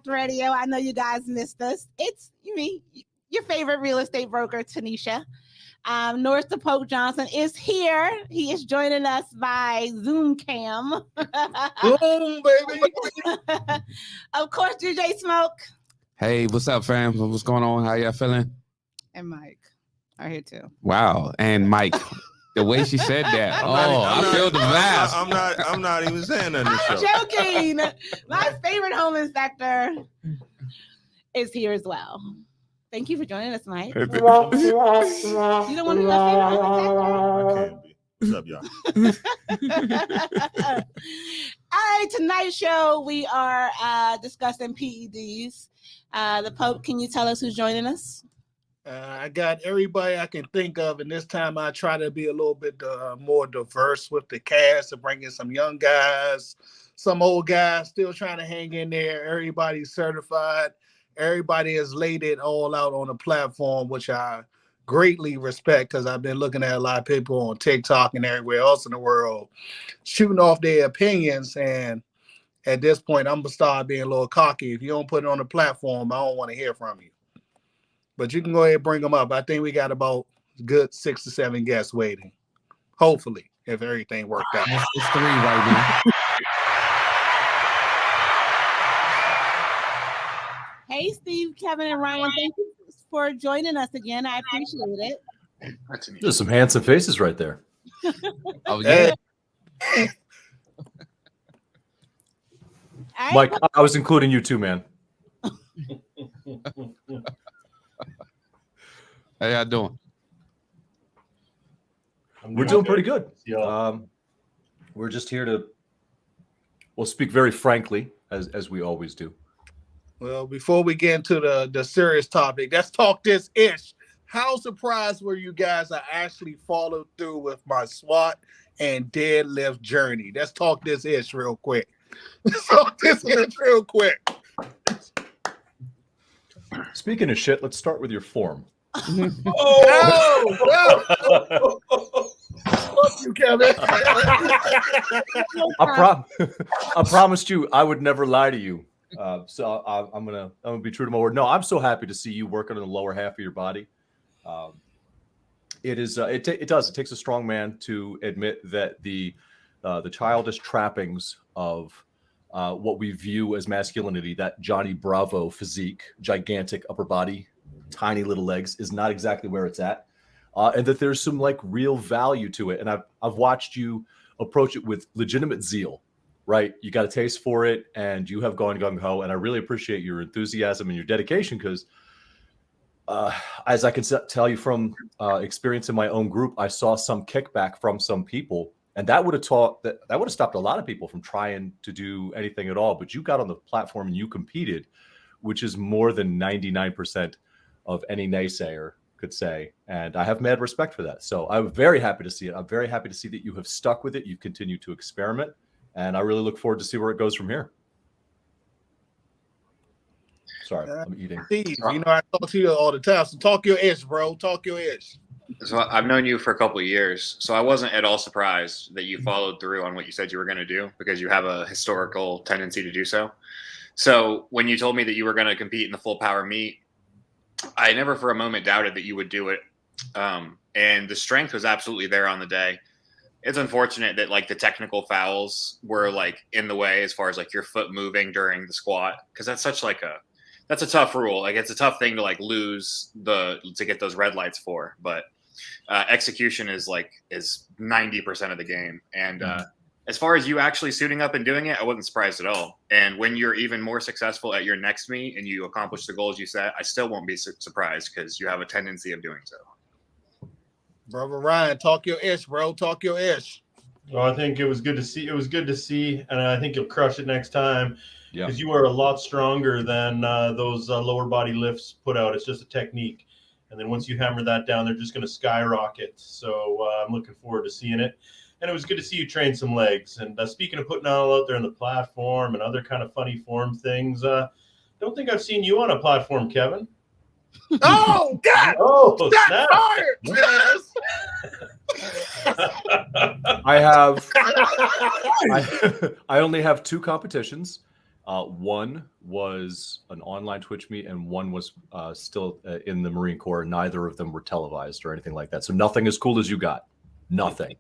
Radio. I know you guys missed us. It's me, your favorite real estate broker, Tanisha. North Pope Johnson is here. He is joining us by Zoom cam. Boom, baby. Of course, DJ Smoke. Hey, what's up, fam? What's going on? How y'all feeling? And Mike are here too. Wow. And Mike, the way she said that, I feel the vibes. I'm not even saying that. I'm joking. My favorite home inspector is here as well. Thank you for joining us, Mike. You don't want to be my favorite home inspector? I can be. What's up, y'all? All right, tonight's show, we are discussing PEDs. The Pope, can you tell us who's joining us? I got everybody I can think of, and this time I try to be a little bit more diverse with the cast and bring in some young guys, some old guys still trying to hang in there. Everybody's certified. Everybody has laid it all out on the platform, which I greatly respect because I've been looking at a lot of people on TikTok and everywhere else in the world shooting off their opinions. And at this point, I'm going to start being a little cocky. If you don't put it on the platform, I don't want to hear from you. But you can go ahead and bring them up. I think we got about good 6 to 7 guests waiting. Hopefully, if everything worked out. It's 3 right now. Hey, Steve, Kevin, and Ryan, thank you for joining us again. I appreciate it. There's some handsome faces right there. Oh, yeah. Right. Mike, I was including you too, man. How y'all doing? We're doing pretty good. We're just here to, speak very frankly, as we always do. Well, before we get into the serious topic, let's talk this ish. How surprised were you guys I actually followed through with my SWAT and deadlift journey? Let's talk this ish real quick. Speaking of shit, let's start with your form. Fuck you, Kevin. I promised you I would never lie to you. So I'm gonna be true to my word. No, I'm so happy to see you working on the lower half of your body. It takes a strong man to admit that the childish trappings of what we view as masculinity, that Johnny Bravo physique, gigantic upper body, tiny little legs, is not exactly where it's at, and that there's some like real value to it. And I've watched you approach it with legitimate zeal. Right, you got a taste for it, and you have gone gung ho, and I really appreciate your enthusiasm and your dedication. Because, as I can tell you from experience in my own group, I saw some kickback from some people, and that would have stopped a lot of people from trying to do anything at all. But you got on the platform and you competed, which is more than 99% of any naysayer could say, and I have mad respect for that. So I'm very happy to see it. I'm very happy to see that you have stuck with it. You've continued to experiment. And I really look forward to see where it goes from here. Sorry, I'm eating. Steve, I talk to you all the time. So talk your ish, bro. Talk your ish. So I've known you for a couple of years. So I wasn't at all surprised that you followed through on what you said you were going to do, because you have a historical tendency to do so. So when you told me that you were going to compete in the full power meet, I never for a moment doubted that you would do it. And the strength was absolutely there on the day. It's unfortunate that like the technical fouls were like in the way as far as like your foot moving during the squat, because that's a tough rule. Like it's a tough thing to like lose to get those red lights for, but execution is 90% of the game. And as far as you actually suiting up and doing it, I wasn't surprised at all. And when you're even more successful at your next meet and you accomplish the goals you set, I still won't be surprised, because you have a tendency of doing so. Brother Ryan, talk your ish, bro. Talk your ish. Well, I think it was good to see. It was good to see, and I think you'll crush it next time, because you are a lot stronger than those lower body lifts put out. It's just a technique, and then once you hammer that down, they're just going to skyrocket. So I'm looking forward to seeing it. And it was good to see you train some legs. And speaking of putting all out there on the platform and other kind of funny form things, don't think I've seen you on a platform, Kevin. Oh, God! Oh, snap! Yes. I only have 2 competitions. One was an online Twitch meet, and one was still in the Marine Corps. Neither of them were televised or anything like that. So nothing as cool as you got. Nothing.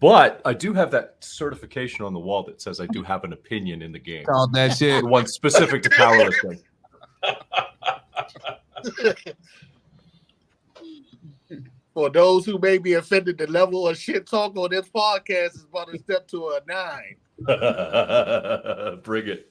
But I do have that certification on the wall that says I do have an opinion in the game. Call that shit. The one specific to powerlifting. For those who may be offended, the level of shit talk on this podcast is about to step to a 9. Bring it.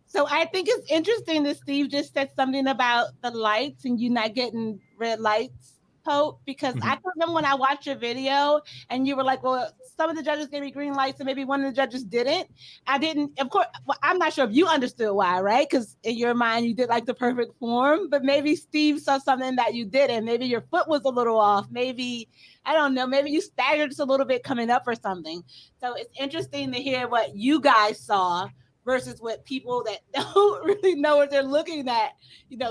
So I think it's interesting that Steve just said something about the lights and you not getting red lights, Pope, because I can remember when I watched your video and you were like, well, some of the judges gave me green lights and maybe one of the judges didn't. I didn't, of course, well, I'm not sure if you understood why, right? Because in your mind, you did like the perfect form, but maybe Steve saw something that you didn't. Maybe your foot was a little off. Maybe, I don't know, maybe you staggered just a little bit coming up or something. So it's interesting to hear what you guys saw versus what people that don't really know what they're looking at,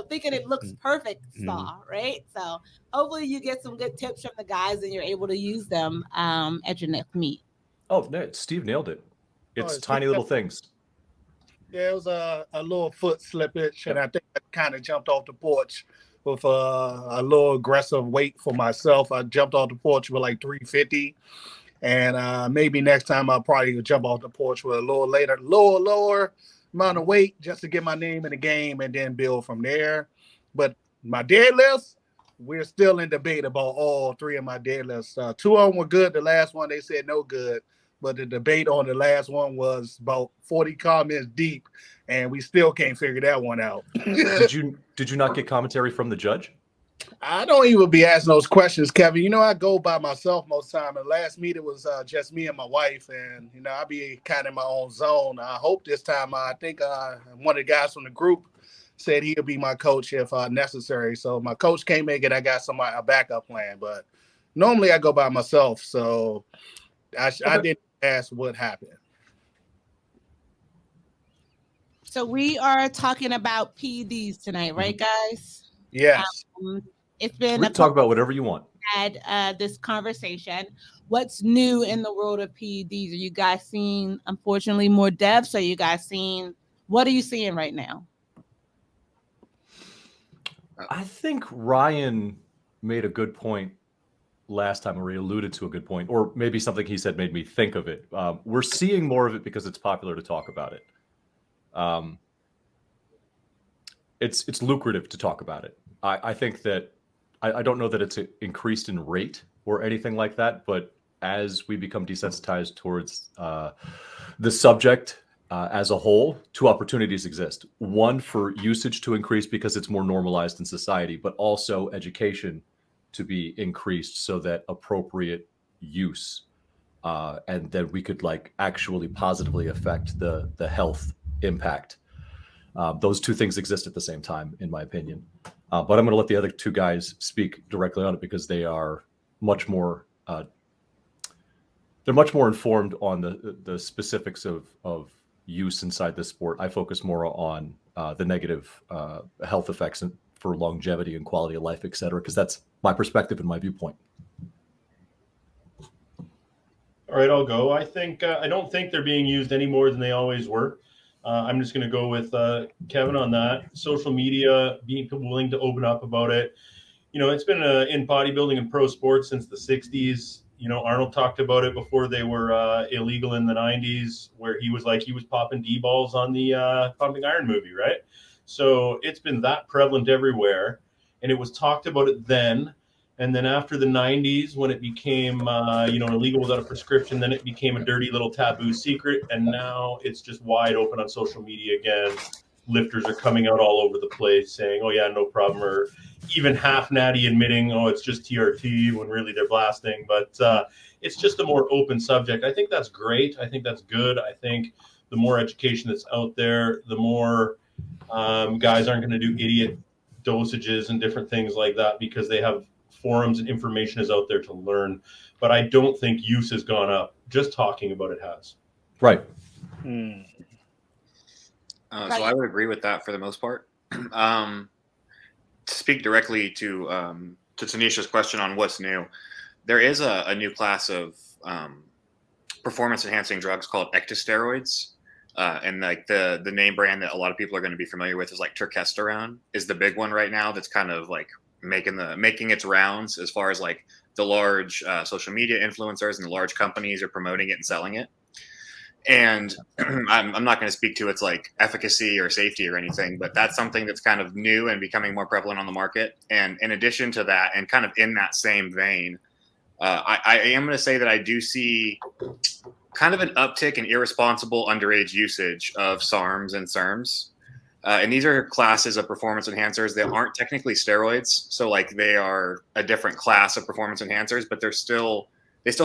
thinking it looks perfect saw, right? So hopefully you get some good tips from the guys and you're able to use them at your next meet. Oh, no, Steve nailed it. It's tiny little things. Yeah, it was a little foot slippage, and I think I kind of jumped off the porch with a little aggressive weight for myself. I jumped off the porch with like 350. And maybe next time I'll probably jump off the porch with a little lower amount of weight just to get my name in the game and then build from there. But my deadlifts, we're still in debate about all three of my deadlifts. Two of them were good. The last one, they said no good. But the debate on the last one was about 40 comments deep, and we still can't figure that one out. Did you not get commentary from the judge? I don't even be asking those questions, Kevin. I go by myself most time. The last meet, it was just me and my wife, and I be kind of in my own zone. I hope this time, I think one of the guys from the group said he'll be my coach if necessary. So my coach can't make it. I got a backup plan, but normally I go by myself. So I didn't ask what happened. So we are talking about PEDs tonight, right, guys? Yes. It's been we can talk about whatever you want. Had this conversation. What's new in the world of PEDs? Are you guys seeing, unfortunately, more deaths? Are you guys seeing? What are you seeing right now? I think Ryan made a good point last time, or he alluded to a good point, or maybe something he said made me think of it. We're seeing more of it because it's popular to talk about it. It's lucrative to talk about it. I think that I don't know that it's increased in rate or anything like that, but as we become desensitized towards the subject as a whole, two opportunities exist. One, for usage to increase because it's more normalized in society, but also education to be increased so that appropriate use and then we could actually positively affect the health impact. Those two things exist at the same time, in my opinion. But I'm going to let the other two guys speak directly on it because they are much more they're much more informed on the specifics of use inside the sport. I focus more on the negative health effects for longevity and quality of life, et cetera, because that's my perspective and my viewpoint. All right, I'll go. I don't think they're being used any more than they always were. I'm just going to go with Kevin on that. Social media, being willing to open up about it. It's been in bodybuilding and pro sports since the 60s. Arnold talked about it before they were illegal in the 90s, where he was popping D-balls on the Pumping Iron movie, right? So it's been that prevalent everywhere, and it was talked about it then. And then after the 90s, when it became, illegal without a prescription, then it became a dirty little taboo secret. And now it's just wide open on social media again. Lifters are coming out all over the place saying, oh, yeah, no problem. Or even half natty admitting, oh, it's just TRT when really they're blasting. But it's just a more open subject. I think that's great. I think that's good. I think the more education that's out there, the more guys aren't going to do idiot dosages and different things like that because they have forums and information is out there to learn. But I don't think use has gone up. Just talking about it has. Right. So I would agree with that for the most part. To speak directly to Tanisha's question on what's new, there is a new class of performance-enhancing drugs called ectosteroids. And like the name brand that a lot of people are going to be familiar with is like Turkesterone is the big one right now. That's kind of like making its rounds as far as like the large social media influencers and the large companies are promoting it and selling it. And I'm not going to speak to its like efficacy or safety or anything, but that's something that's kind of new and becoming more prevalent on the market. And in addition to that, and kind of in that same vein, I am going to say that I do see kind of an uptick in irresponsible underage usage of SARMs and SERMs. And these are classes of performance enhancers that aren't technically steroids. So like they are a different class of performance enhancers, but they still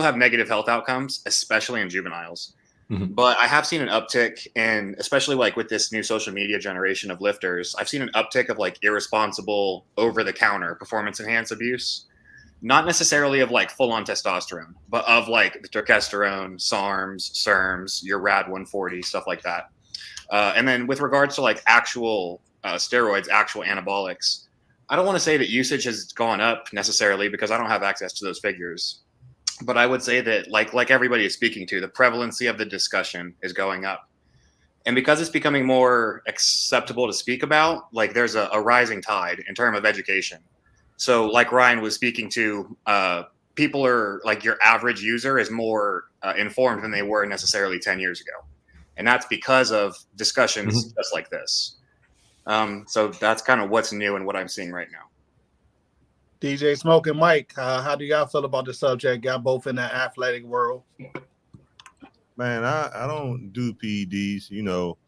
have negative health outcomes, especially in juveniles. Mm-hmm. But I have seen an uptick in, especially like with this new social media generation of lifters, I've seen an uptick of like irresponsible over-the-counter performance enhanced abuse. Not necessarily of like full-on testosterone, but of like the Turkesterone, SARMs, SERMs, your RAD 140, stuff like that. And then with regards to like actual steroids, actual anabolics, I don't want to say that usage has gone up necessarily because I don't have access to those figures. But I would say that like everybody is speaking to, the prevalency of the discussion is going up. And because it's becoming more acceptable to speak about, like there's a rising tide in terms of education. So like Ryan was speaking to, people are like your average user is more informed than they were necessarily 10 years ago. And that's because of discussions just like this. So that's kind of what's new and what I'm seeing right now. DJ Smoke and Mike, how do y'all feel about the subject? Y'all both in the athletic world. Man, I don't do PEDs. You know,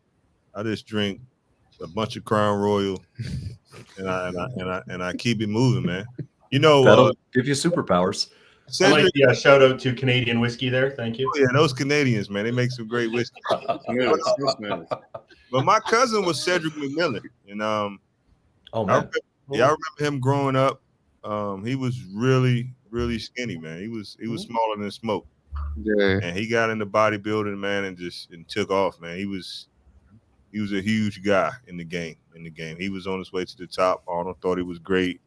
I just drink a bunch of Crown Royal, and I keep it moving, man. You know, that'll give you superpowers. I like the shout out to Canadian whiskey there. Thank you. Oh, yeah, those Canadians, man, they make some great whiskey. But my cousin was Cedric McMillan, and I remember him growing up. He was really, really skinny, man. He was smaller than Smoke. Yeah. And he got into bodybuilding, man, and took off, man. He was a huge guy in the game. He was on his way to the top. Arnold thought he was great,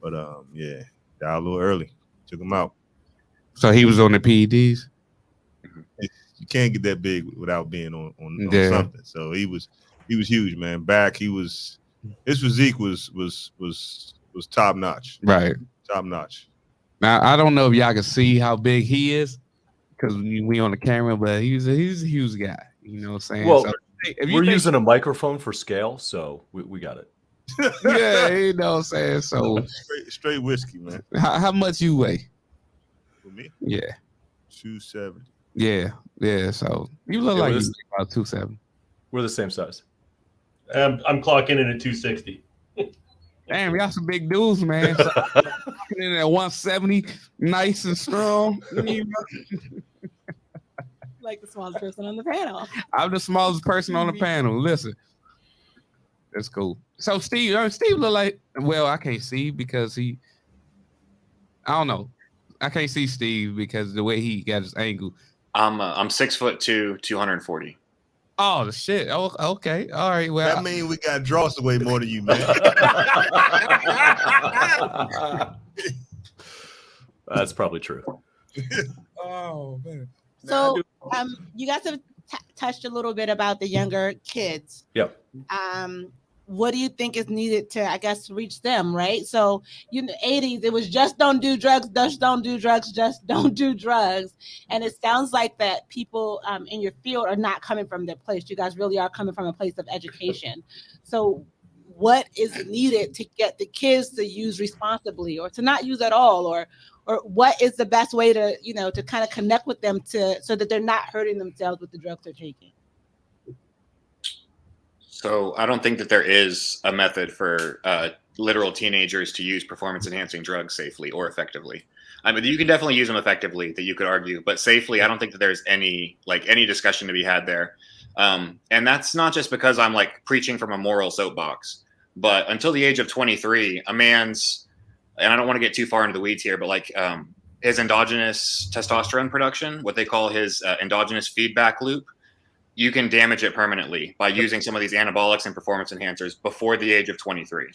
but yeah, died a little early. Took him out. So he was on the PEDs. You can't get that big without being on something. So he was huge, man. Back, his physique was top notch. Right. Top notch. Now I don't know if y'all can see how big he is because we on the camera, but he's a huge guy. You know what I'm saying? Well, so, if we're using a microphone for scale, so we got it. Yeah, you know what I'm saying? So straight whiskey, man. How much you weigh? For me? Yeah. 270. Yeah. So you look like you about 270. We're the same size. I'm clocking in at 260. Damn, y'all some big dudes, man. So, in at 170, nice and strong. Like the smallest person on the panel. I'm the smallest person on the panel. Listen, that's cool. So Steve look like, well, I can't see because I don't know. I can't see Steve because the way he got his angle. I'm 6'2", 240. Oh shit! Oh, okay, all right. Well, that means we got draws away more than you, man. That's probably true. Oh man. So you guys have touched a little bit about the younger kids. Yep. What do you think is needed to, I guess, reach them, right? So, 80s, it was just don't do drugs, just don't do drugs, just don't do drugs. And it sounds like that people in your field are not coming from that place. You guys really are coming from a place of education. So what is needed to get the kids to use responsibly or to not use at all? Or what is the best way to, to kind of connect with them so that they're not hurting themselves with the drugs they're taking? So I don't think that there is a method for literal teenagers to use performance-enhancing drugs safely or effectively. I mean, you can definitely use them effectively, that you could argue, but safely, I don't think that there's any discussion to be had there. And that's not just because I'm like preaching from a moral soapbox, but until the age of 23, a man's, and I don't want to get too far into the weeds here, but like his endogenous testosterone production, what they call his endogenous feedback loop, you can damage it permanently by using some of these anabolics and performance enhancers before the age of 23.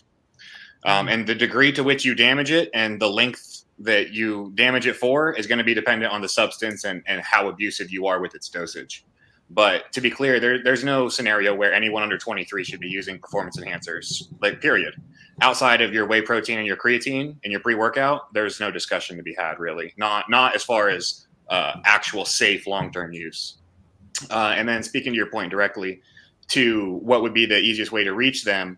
And the degree to which you damage it and the length that you damage it for is going to be dependent on the substance and how abusive you are with its dosage. But to be clear, there's no scenario where anyone under 23 should be using performance enhancers, like period. Outside of your whey protein and your creatine and your pre-workout, there's no discussion to be had, really. Not as far as actual safe long-term use. And then speaking to your point directly to what would be the easiest way to reach them,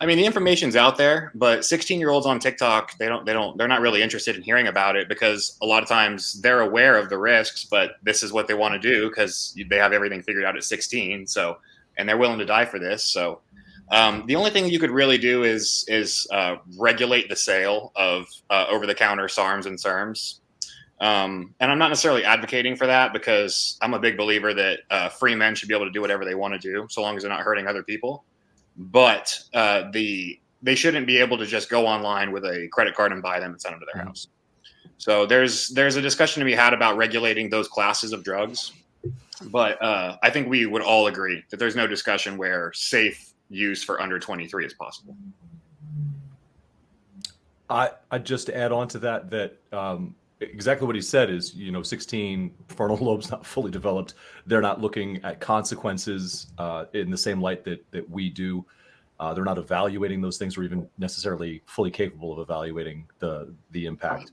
I mean, the information's out there, but 16-year-olds on TikTok, they're not really interested in hearing about it because a lot of times they're aware of the risks, but this is what they want to do because they have everything figured out at 16. So, and they're willing to die for this. So, the only thing you could really do is regulate the sale of over-the-counter SARMs and SERMs. And I'm not necessarily advocating for that because I'm a big believer that free men should be able to do whatever they want to do, so long as they're not hurting other people. But they shouldn't be able to just go online with a credit card and buy them and send them to their house. So there's a discussion to be had about regulating those classes of drugs. But I think we would all agree that there's no discussion where safe use for under 23 is possible. I just add on to that exactly what he said is, 16 frontal lobes not fully developed. They're not looking at consequences in the same light that we do. They're not evaluating those things or even necessarily fully capable of evaluating the impact.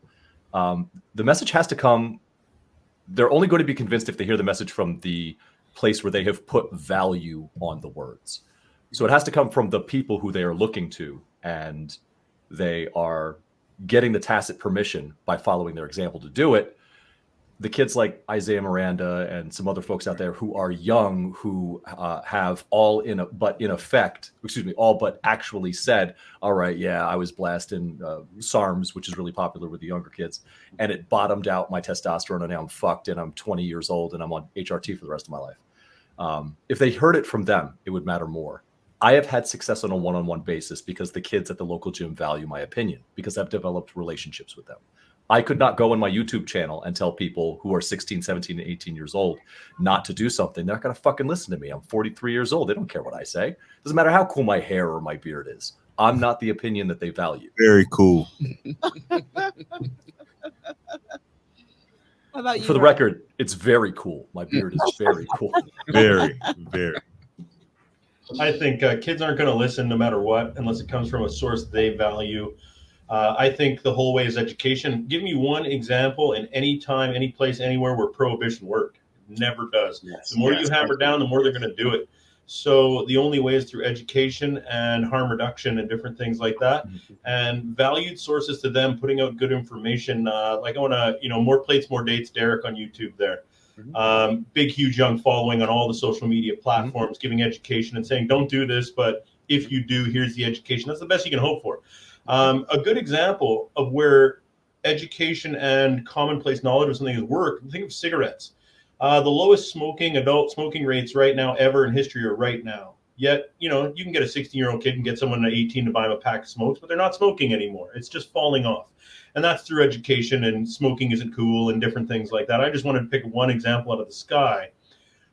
The message has to come. They're only going to be convinced if they hear the message from the place where they have put value on the words. So it has to come from the people who they are looking to, and they are getting the tacit permission by following their example to do it. The kids like Isaiah Miranda and some other folks out there who are young, who have all but actually said, all right, yeah, I was blasting SARMs, which is really popular with the younger kids, and it bottomed out my testosterone, and now I'm fucked, and I'm 20 years old, and I'm on HRT for the rest of my life. If they heard it from them, it would matter more. I have had success on a one-on-one basis because the kids at the local gym value my opinion, because I've developed relationships with them. I could not go on my YouTube channel and tell people who are 16, 17, and 18 years old not to do something. They're not going to fucking listen to me. I'm 43 years old. They don't care what I say. Doesn't matter how cool my hair or my beard is. I'm not the opinion that they value. Very cool. How about you, For the record, it's very cool. My beard is very cool. Very, very. I think kids aren't going to listen no matter what, unless it comes from a source they value. I think the whole way is education. Give me one example in any time, any place, anywhere where prohibition worked. It never does. Yes, The more yes, you hammer down, the more they're going to do it. So the only way is through education and harm reduction and different things like that, and valued sources to them, putting out good information. Like I want to, more plates, more dates. Derek on YouTube there. Big, huge, young following on all the social media platforms, giving education and saying, don't do this, but if you do, here's the education. That's the best you can hope for. A good example of where education and commonplace knowledge of something has worked, think of cigarettes. The lowest adult smoking rates right now ever in history are right now. Yet, you can get a 16-year-old kid and get someone at 18 to buy them a pack of smokes, but they're not smoking anymore. It's just falling off. And that's through education, and smoking isn't cool and different things like that. I just wanted to pick one example out of the sky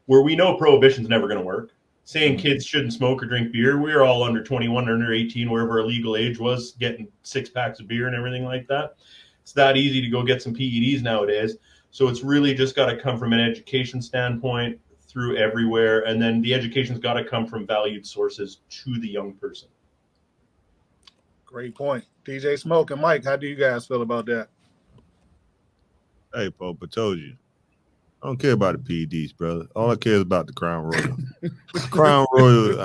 where we know prohibition's never going to work. Saying kids shouldn't smoke or drink beer. We were all under 21, under 18, wherever our legal age was, getting 6 packs of beer and everything like that. It's that easy to go get some PEDs nowadays. So it's really just got to come from an education standpoint through everywhere. And then the education's got to come from valued sources to the young person. Great point. DJ Smoke and Mike, how do you guys feel about that? Hey, Pope, I told you. I don't care about the PEDs, brother. All I care is about the Crown Royal. Crown Royal,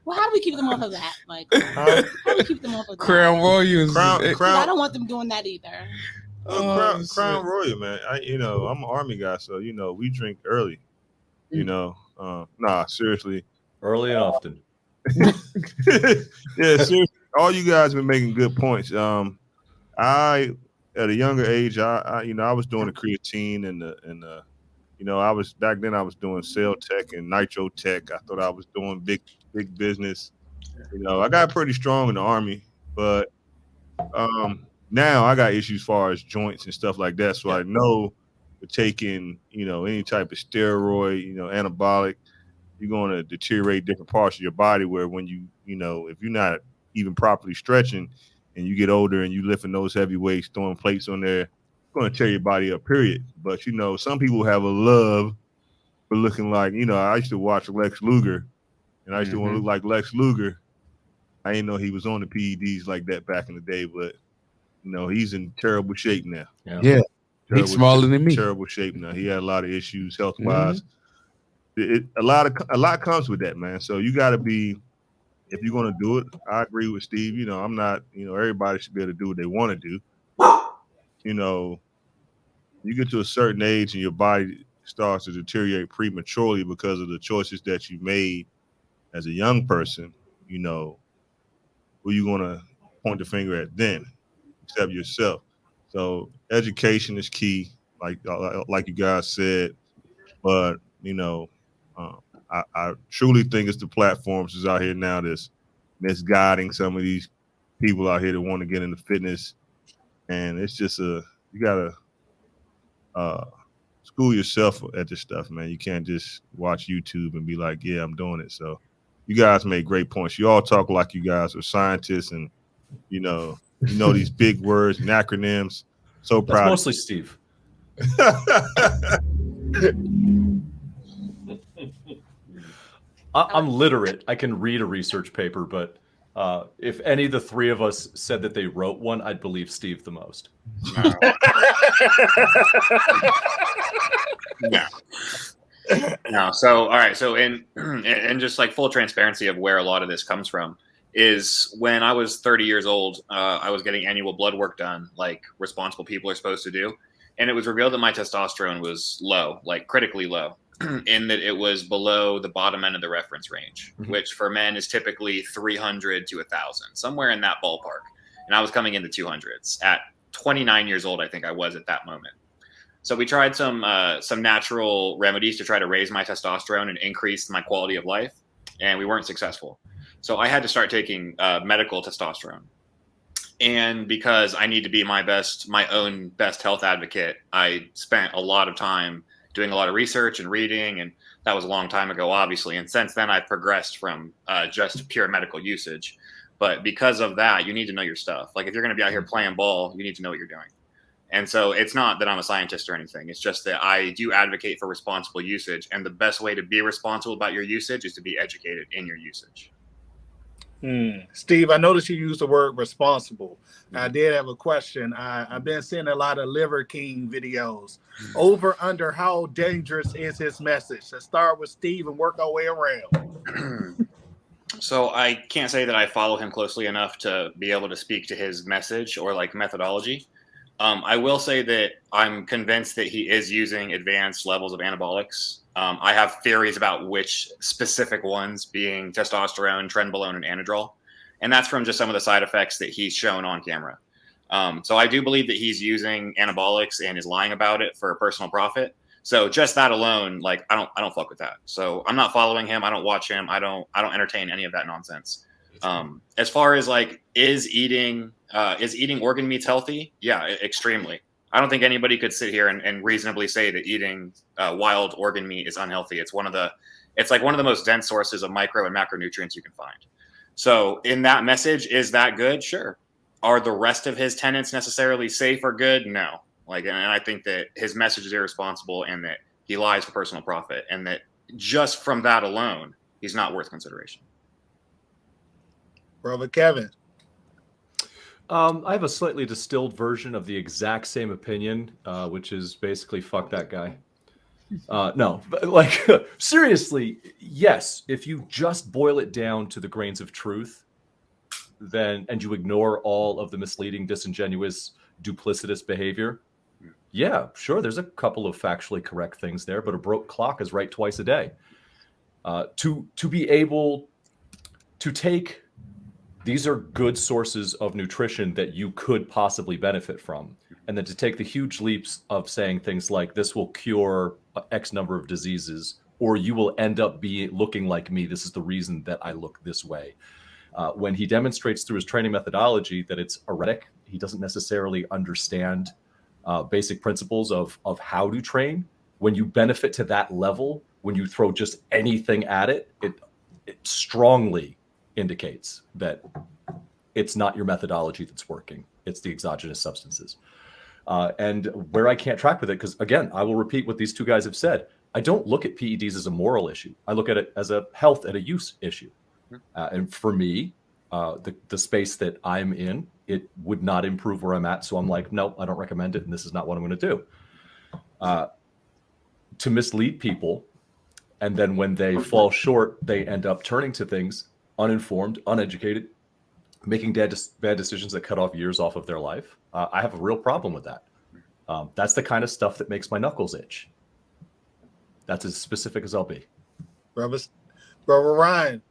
Well, how do we keep them off of that, Mike? How do we keep them off of that? Crown Royals. I don't want them doing that either. Crown Royal, man. I'm an Army guy, so we drink early. Seriously. Early and often. Yeah, seriously. All you guys have been making good points. At a younger age, I was doing the creatine and I was back then I was doing cell tech and nitro tech. I thought I was doing big business. I got pretty strong in the Army, but now I got issues as far as joints and stuff like that. So I know taking any type of steroid, anabolic, you're going to deteriorate different parts of your body. Where when if you're not even properly stretching, and you get older and you lifting those heavy weights, throwing plates on there, it's going to tear your body up, period. But, some people have a love for looking like, I used to watch Lex Luger, and I used to want to look like Lex Luger. I didn't know he was on the PEDs like that back in the day, but he's in terrible shape now. Yeah. He's smaller than me. Terrible shape now. He had a lot of issues health wise. A lot comes with that, man. So you got to be, if you're going to do it. I agree with Steve. I'm not. Everybody should be able to do what they want to do. You get to a certain age and your body starts to deteriorate prematurely because of the choices that you made as a young person. Who you going to point the finger at then, except yourself? So education is key, like you guys said. But I truly think it's the platforms that's out here now that's misguiding some of these people out here that want to get into fitness, and it's just you gotta school yourself at this stuff, man. You can't just watch YouTube and be like, yeah, I'm doing it. So you guys make great points. You all talk like you guys are scientists, and these big words and acronyms. So proud. That's mostly Steve. I'm literate. I can read a research paper, but if any of the three of us said that they wrote one, I'd believe Steve the most. No. So, all right. So, in just like full transparency of where a lot of this comes from is when I was 30 years old, I was getting annual blood work done, like responsible people are supposed to do. And it was revealed that my testosterone was low, like critically low, in that it was below the bottom end of the reference range, which for men is typically 300 to 1,000, somewhere in that ballpark. And I was coming in the 200s at 29 years old. I think I was at that moment. So we tried some natural remedies to try to raise my testosterone and increase my quality of life, and we weren't successful. So I had to start taking medical testosterone. And because I need to be my own best health advocate, I spent a lot of time doing a lot of research and reading, and that was a long time ago, obviously. And since then, I've progressed from just pure medical usage. But because of that, you need to know your stuff. Like if you're going to be out here playing ball, you need to know what you're doing. And so it's not that I'm a scientist or anything. It's just that I do advocate for responsible usage. And the best way to be responsible about your usage is to be educated in your usage. Steve, I noticed you used the word responsible. I did have a question. I've been seeing a lot of Liver King videos. Over under, how dangerous is his message? Let's start with Steve and work our way around. So I can't say that I follow him closely enough to be able to speak to his message or like methodology. I will say that I'm convinced that he is using advanced levels of anabolics. I have theories about which specific ones, being testosterone, trenbolone, and anadrol. And that's from just some of the side effects that he's shown on camera. So I do believe that he's using anabolics and is lying about it for personal profit. So just that alone, like I don't fuck with that. So I'm not following him. I don't watch him. I don't entertain any of that nonsense. As far as like, is eating organ meats healthy? Yeah, extremely. I don't think anybody could sit here and reasonably say that eating wild organ meat is unhealthy. It's like one of the most dense sources of micro and macronutrients you can find. So in that message, is that good? Sure. Are the rest of his tenets necessarily safe or good? No. And I think that his message is irresponsible and that he lies for personal profit, and that just from that alone, he's not worth consideration. Brother Kevin. I have a slightly distilled version of the exact same opinion, which is basically fuck that guy. No, but like seriously, yes. If you just boil it down to the grains of truth, and you ignore all of the misleading, disingenuous, duplicitous behavior, yeah, sure, there's a couple of factually correct things there, but a broke clock is right twice a day. To be able to take, these are good sources of nutrition that you could possibly benefit from. And then to take the huge leaps of saying things like this will cure X number of diseases, or you will end up looking like me. This is the reason that I look this way. When he demonstrates through his training methodology that it's heretic, he doesn't necessarily understand basic principles of how to train. When you benefit to that level, when you throw just anything at it, it strongly indicates that it's not your methodology that's working. It's the exogenous substances. And where I can't track with it, because again, I will repeat what these two guys have said. I don't look at PEDs as a moral issue. I look at it as a health and a use issue. And for me, the space that I'm in, it would not improve where I'm at. So I'm like, no, I don't recommend it. And this is not what I'm going to do. To mislead people. And then when they fall short, they end up turning to things uninformed, uneducated, making bad decisions that cut off years off of their life. I have a real problem with that. That's the kind of stuff that makes my knuckles itch. That's as specific as I'll be. Brother Ryan.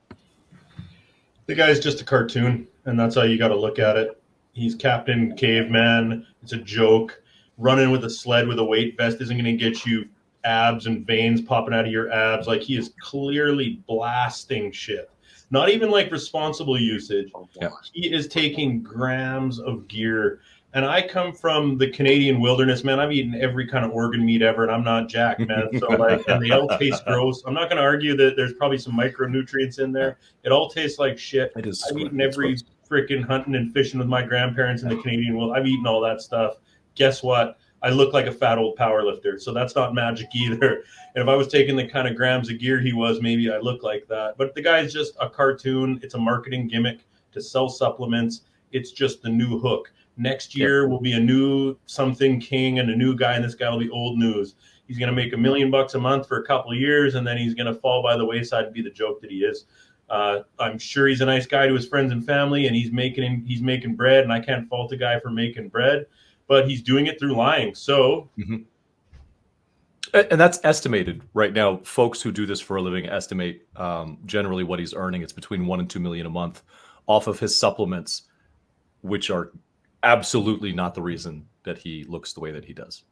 The guy's just a cartoon, and that's how you got to look at it. He's Captain Caveman. It's a joke. Running with a sled with a weight vest isn't going to get you abs and veins popping out of your abs. Like, he is clearly blasting shit. Not even like responsible usage. Yeah. He is taking grams of gear. And I come from the Canadian wilderness, man. I've eaten every kind of organ meat ever, and I'm not jacked, man. So like, and they all taste gross. I'm not going to argue that there's probably some micronutrients in there. It all tastes like shit. It is. I've eaten every freaking hunting and fishing with my grandparents in the Canadian wilderness. I've eaten all that stuff. Guess what? I look like a fat old powerlifter, so that's not magic either. And if I was taking the kind of grams of gear he was, maybe I look like that. But the guy's just a cartoon. It's a marketing gimmick to sell supplements. It's just the new hook. Next year will be a new something king and a new guy, and this guy will be old news. He's going to make $1 million a month for a couple of years, and then he's going to fall by the wayside and be the joke that he is. I'm sure he's a nice guy to his friends and family, and he's making bread, and I can't fault a guy for making bread, but he's doing it through lying. So, and that's estimated right now. Folks who do this for a living estimate generally what he's earning. It's between $1 and $2 million a month off of his supplements, which are absolutely not the reason that he looks the way that he does.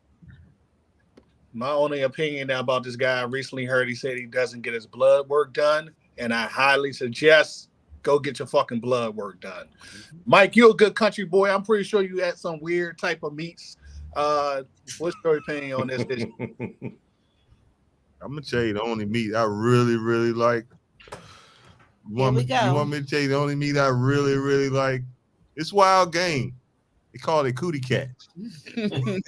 My only opinion now about this guy, I recently heard he said he doesn't get his blood work done, and I highly suggest go get your fucking blood work done. Mike, you're a good country boy. I'm pretty sure you had some weird type of meats. What's your opinion on this issue? I'm gonna tell you the only meat I really, really like. You want me to tell you the only meat I really, really like? It's wild game. They call it cootie cat. Don't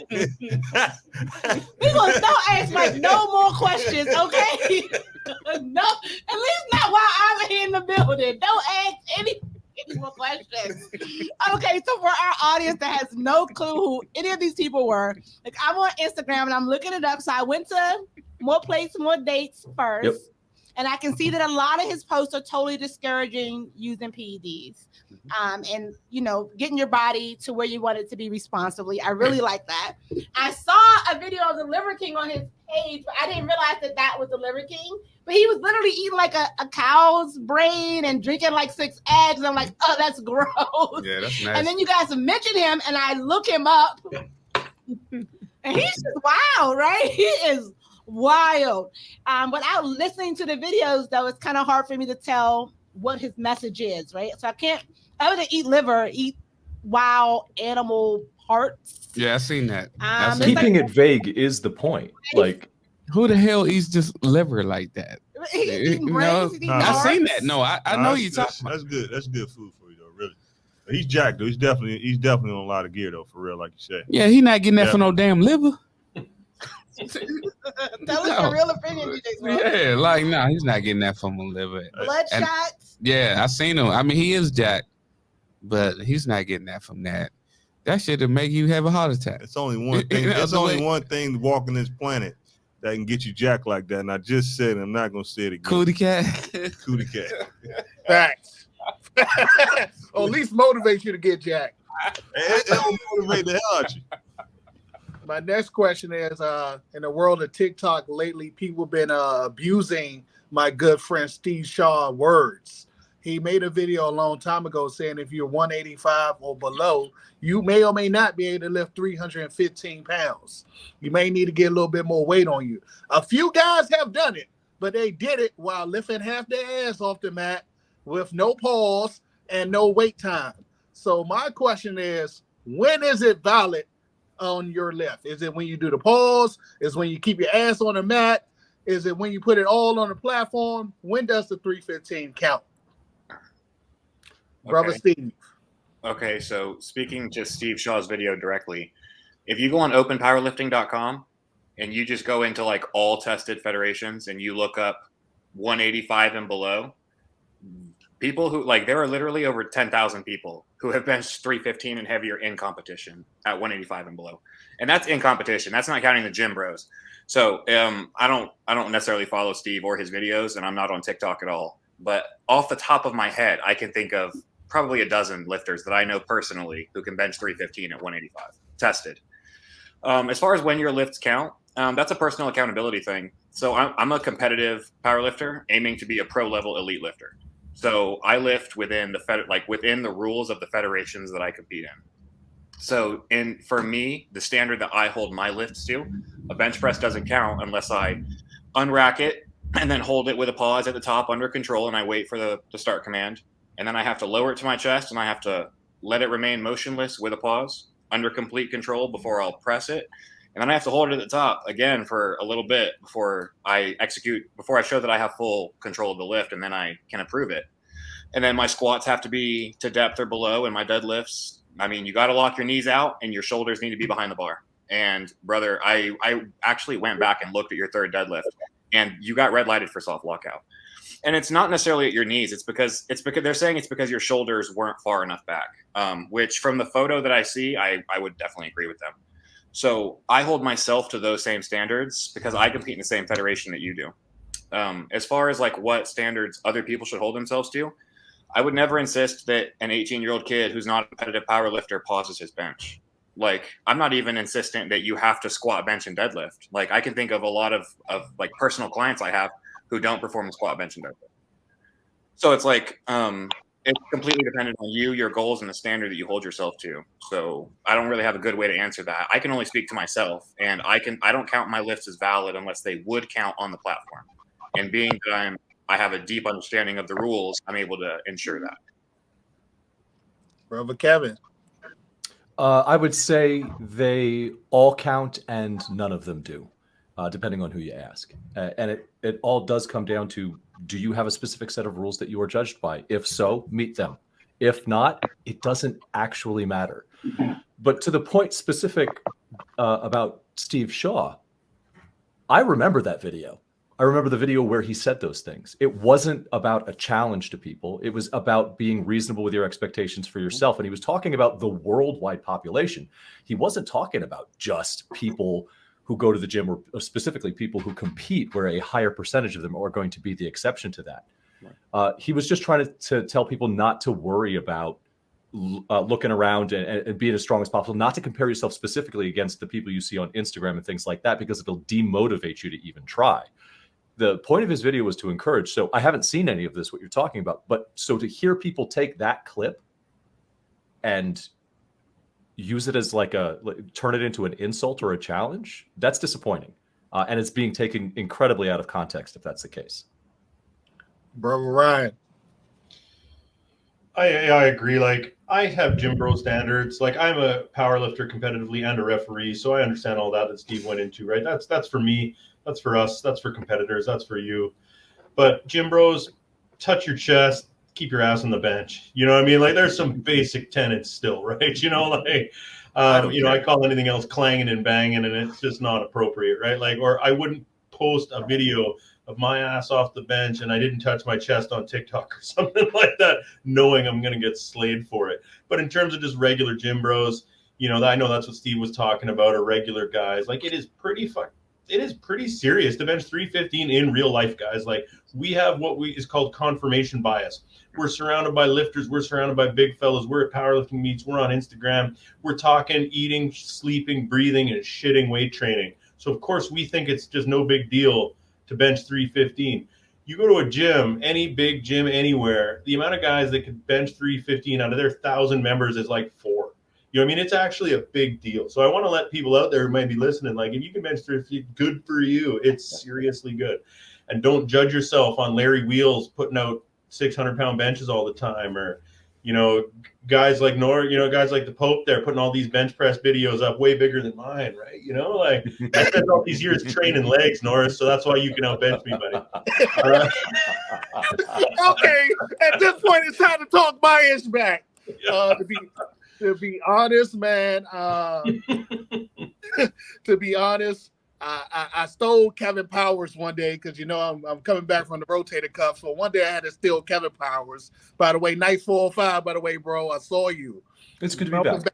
ask Mike no more questions, okay? No, at least not while I'm here in the building. Don't ask any more questions. Okay, so for our audience that has no clue who any of these people were, like, I'm on Instagram and I'm looking it up. So I went to More Plates, More Dates first. Yep. And I can see that a lot of his posts are totally discouraging using PEDs. And, you know, getting your body to where you want it to be responsibly. I really like that. I saw a video of the Liver King on his page, but I didn't realize that was the Liver King. But he was literally eating like a cow's brain and drinking like 6 eggs. I'm like, oh, that's gross. Yeah, that's nice. And then you guys mentioned him, and I look him up. And he's just wild, right? He is wild. Without listening to the videos, though, it's kind of hard for me to tell what his message is, right? So I would eat liver, eat wild animal parts. Yeah, I seen that. Keeping it vague is the point. Like, who the hell eats just liver like that? Brains, I seen that. No, I know you talking about. That's good. That's good food for you, though. Really. But he's jacked, though. He's definitely on a lot of gear, though. For real, like you said. Yeah, he not getting that for no damn liver. Tell us your real opinion, DJ Smoke. Yeah, like, nah, he's not getting that from a liver. Bloodshot. Yeah, I seen him. I mean, he is jacked, but he's not getting that from that. That shit will make you have a heart attack. It's only one thing. There's only one thing walking this planet that can get you jacked like that. And I just said, I'm not gonna say it again. Cootie cat. Cootie cat. Facts. Or at least motivate you to get jacked. It'll motivate the hell out you. My next question is, in the world of TikTok lately, people have been abusing my good friend Steve Shaw words. He made a video a long time ago saying if you're 185 or below, you may or may not be able to lift 315 pounds. You may need to get a little bit more weight on you. A few guys have done it, but they did it while lifting half their ass off the mat with no pause and no wait time. So my question is, when is it valid on your lift? Is it when you do the pause? Is it when you keep your ass on the mat? Is it when you put it all on the platform? When does the 315 count? Brother Steve. Okay, so speaking to Steve Shaw's video directly, if you go on openpowerlifting.com and you just go into like all tested federations and you look up 185 and below, people who like, there are literally over 10,000 people who have benched 315 and heavier in competition at 185 and below. And that's in competition. That's not counting the gym bros. So I don't necessarily follow Steve or his videos, and I'm not on TikTok at all. But off the top of my head, I can think of probably a dozen lifters that I know personally who can bench 315 at 185 tested. As far as when your lifts count, that's a personal accountability thing. So I'm a competitive powerlifter aiming to be a pro level elite lifter. So I lift within within the rules of the federations that I compete in. So for me, the standard that I hold my lifts to, a bench press doesn't count unless I unrack it and then hold it with a pause at the top under control, and I wait for the start command. And then I have to lower it to my chest, and I have to let it remain motionless with a pause under complete control before I'll press it. And then I have to hold it at the top again for a little bit before I show that I have full control of the lift, and then I can approve it. And then my squats have to be to depth or below, and my deadlifts, I mean, you got to lock your knees out and your shoulders need to be behind the bar. And brother, I actually went back and looked at your third deadlift, and you got red lighted for soft lockout. And it's not necessarily at your knees. It's because they're saying it's because your shoulders weren't far enough back, which from the photo that I see, I would definitely agree with them. So I hold myself to those same standards because I compete in the same federation that you do. As far as like what standards other people should hold themselves to, I would never insist that an 18-year-old kid who's not a competitive power lifter pauses his bench. Like, I'm not even insistent that you have to squat, bench, and deadlift. Like, I can think of a lot of like personal clients I have who don't perform the squat, bench, and deadlift. So it's like, it's completely dependent on you, your goals, and the standard that you hold yourself to. So I don't really have a good way to answer that. I can only speak to myself, and I don't count my lifts as valid unless they would count on the platform. And being that I have a deep understanding of the rules, I'm able to ensure that. Brother Kevin. I would say they all count and none of them do, depending on who you ask. And it all does come down to, do you have a specific set of rules that you are judged by? If so, meet them. If not, it doesn't actually matter. But to the point specific about Steve Shaw, I remember that video. I remember the video where he said those things. It wasn't about a challenge to people. It was about being reasonable with your expectations for yourself. And he was talking about the worldwide population. He wasn't talking about just people who go to the gym, or specifically people who compete, where a higher percentage of them are going to be the exception to that. Right. He was just trying to tell people not to worry about looking around and being as strong as possible, not to compare yourself specifically against the people you see on Instagram and things like that, because it'll demotivate you to even try. The point of his video was to encourage. So I haven't seen any of this, what you're talking about, but so to hear people take that clip and use it as turn it into an insult or a challenge, that's disappointing. And it's being taken incredibly out of context if that's the case. Brother Ryan. I agree. Like, I have gym bro standards. Like, I'm a power lifter competitively and a referee, so I understand all that Steve went into, right? That's for me. That's for us. That's for competitors. That's for you. But gym bros, touch your chest, keep your ass on the bench. You know what I mean? Like, there's some basic tenets still, right? You know, like, I call anything else clanging and banging, and it's just not appropriate, right? Like, or I wouldn't post a video of my ass off the bench and I didn't touch my chest on TikTok or something like that, knowing I'm going to get slayed for it. But in terms of just regular gym bros, I know that's what Steve was talking about, or regular guys. Like, it is pretty serious to bench 315 in real life, guys. Like, we have what is called confirmation bias. We're surrounded by lifters. We're surrounded by big fellas. We're at powerlifting meets. We're on Instagram. We're talking, eating, sleeping, breathing, and shitting weight training. So, of course, we think it's just no big deal to bench 315. You go to a gym, any big gym anywhere, the amount of guys that could bench 315 out of their 1,000 members is like 4. You know what I mean? It's actually a big deal. So I want to let people out there who might be listening, like, if you can bench 315, good for you. It's seriously good. And don't judge yourself on Larry Wheels putting out 600-pound benches all the time, or, guys like guys like the Pope there putting all these bench press videos up way bigger than mine, right? Like, I spent all these years training legs, Norris, so that's why you can outbench me, buddy. Okay, at this point, it's time to talk my ish back. To be honest, man. To be honest, I stole Kevin Powers one day because I'm coming back from the rotator cuff. So one day I had to steal Kevin Powers. By the way, night 405. By the way, bro, I saw you. It's good to be back.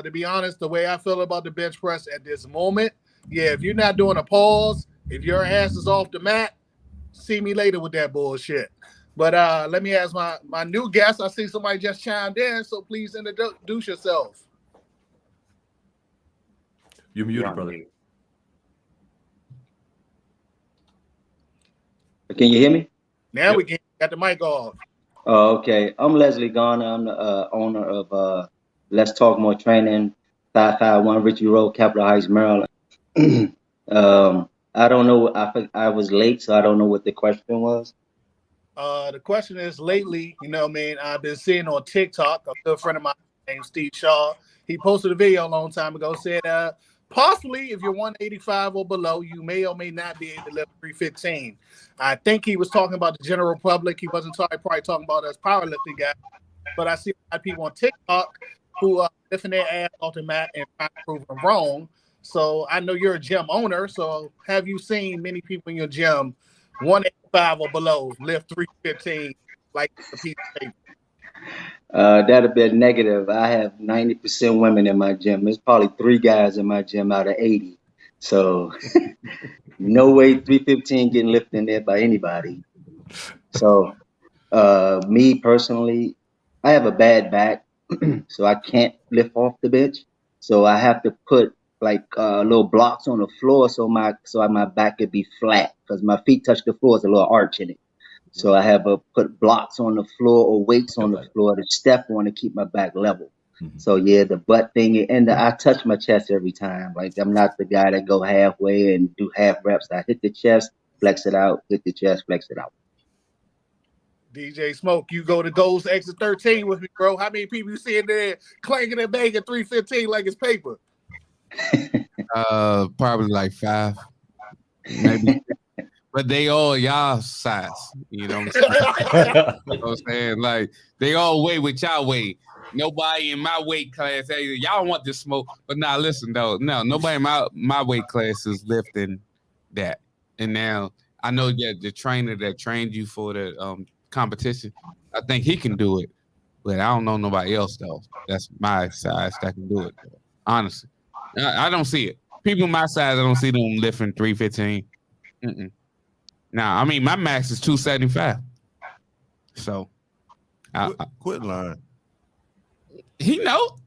To be honest, the way I feel about the bench press at this moment, yeah, if you're not doing a pause, if your ass is off the mat, see me later with that bullshit. But let me ask my new guest. I see somebody just chimed in, so please introduce yourself. You're muted, brother. Can you hear me? Now we can. Got the mic off. Oh, okay. I'm Leslie Garner. I'm the owner of Let's Talk More Training, 551 Ritchie Road, Capitol Heights, Maryland. I don't know. I was late, so I don't know what the question was. The question is, lately, I've been seeing on TikTok, a good friend of mine named Steve Shaw. He posted a video a long time ago, said possibly if you're 185 or below, you may or may not be able to lift 315. I think he was talking about the general public. He wasn't probably talking about us powerlifting guys. But I see a lot of people on TikTok who are lifting their ass off the mat and trying to prove them wrong. So I know you're a gym owner. So have you seen many people in your gym 185 or below lift 315 like a piece of paper? That'd be a negative. I have 90% women in my gym. There's probably 3 guys in my gym out of 80. So no way 315 getting lifted in there by anybody. So me personally, I have a bad back, so I can't lift off the bench. So I have to put like little blocks on the floor so my back could be flat because my feet touch the floor. It's a little arch in it. So I have put blocks on the floor or weights on the floor to step on to keep my back level. Mm-hmm. So yeah, the butt thing, and I touch my chest every time. Like I'm not the guy that go halfway and do half reps. I hit the chest, flex it out, hit the chest, flex it out. DJ Smoke, you go to Goals Exit 13 with me, bro. How many people you see in there clanking and banging 315 like it's paper? Probably like 5, maybe. But they all y'all size, you know what I'm saying? You know what I'm saying? Like they all weigh what y'all weigh. Nobody in my weight class, hey, y'all want this smoke, but now listen though, no, nobody in my weight class is lifting that. And now I know that the trainer that trained you for the competition, I think he can do it, but I don't know nobody else though. That's my size that can do it. Honestly, I don't see it. People my size, I don't see them lifting 315. Now, I mean, my max is 275. So, quit lying. He know.